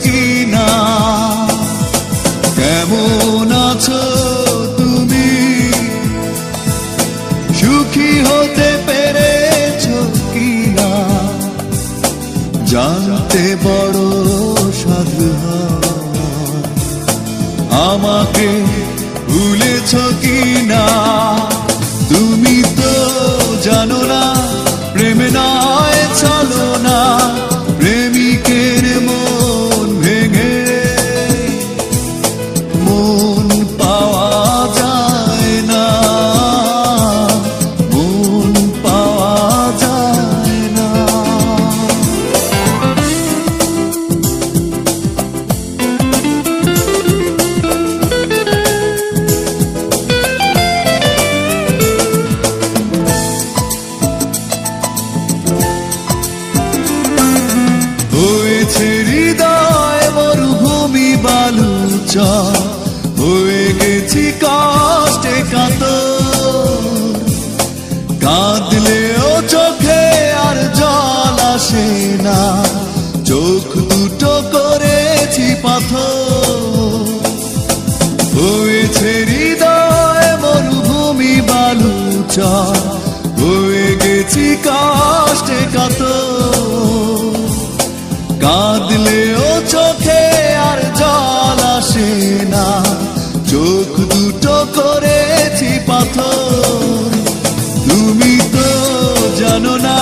কি না? কেমন আছো তুমি? সুখী হতে পেরেছো কি না? জানতে বড় সাধু হয়। আমাকে ভুলেছো কি না? তুমি তো জানো না প্রেম নয় ছলনা, প্রেমিকের মন ভেঙে মন পাওয়া যায় না, মন পাওয়া যায় না। হয়েছে হৃদয় মরুভূমি বালুচর, হয়ে গেছি কষ্টে কাতর। কাঁদলেও চোখে আর জল আসে না, চোখ দুটো করেছি পাথর। হয়েছে হৃদয় মরুভূমি বালুচর, হয়ে গেছি কষ্টে কাতর। কাঁদলেও চোখে আর জল আসে না, চোখ দুটো করেছি পাথর। তুমি তো জানো না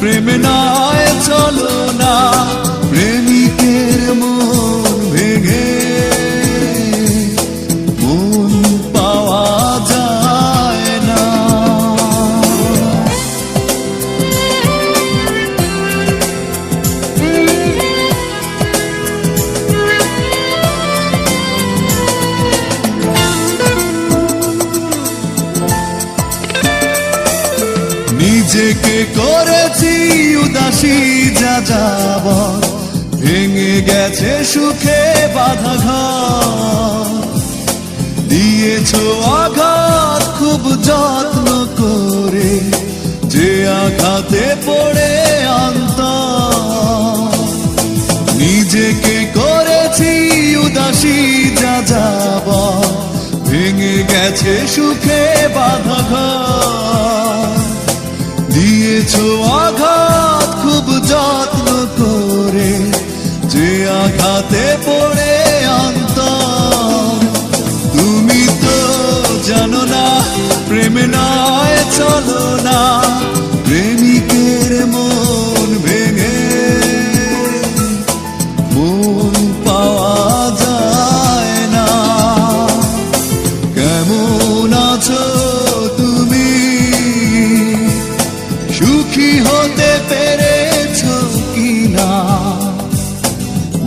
প্রেম নয় চলো না, প্রেমিকের মন ভেঙে মন পাওয়া যায় না। নিজেকে করেছি উদাসী যাযাবর, ভেঙে গেছে সুখে বাঁধা ঘর। দিয়েছো আঘাত খুব যত্ন করে, যে আঘাতে পড়ে অন্তর। নিজেকে করেছি উদাসী যাযাবর, ভেঙে গেছে সুখে বাঁধা ঘর। দিয়েছো আঘাত খুব যত্ন করে, যে আঘাতে পড়ে অন্তর। তুমি তো জানো না প্রেম নয় চলো না, প্রেমিকের মন ভেঙে মন পাওয়া যায় না। কেমন আছো তুমি? সুখী হতে পেরেছো কি না?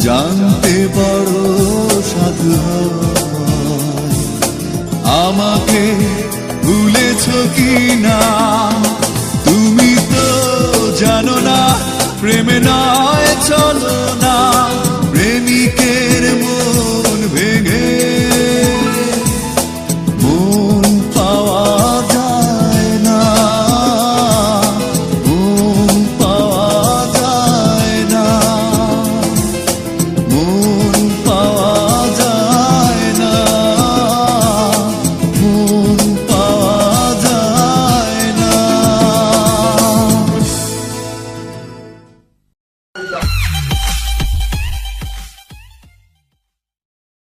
জানতে বড় সাধু হয়। আমাকে ভুলেছো কি না? তুমি তো জানো না প্রেম নয় চলো না,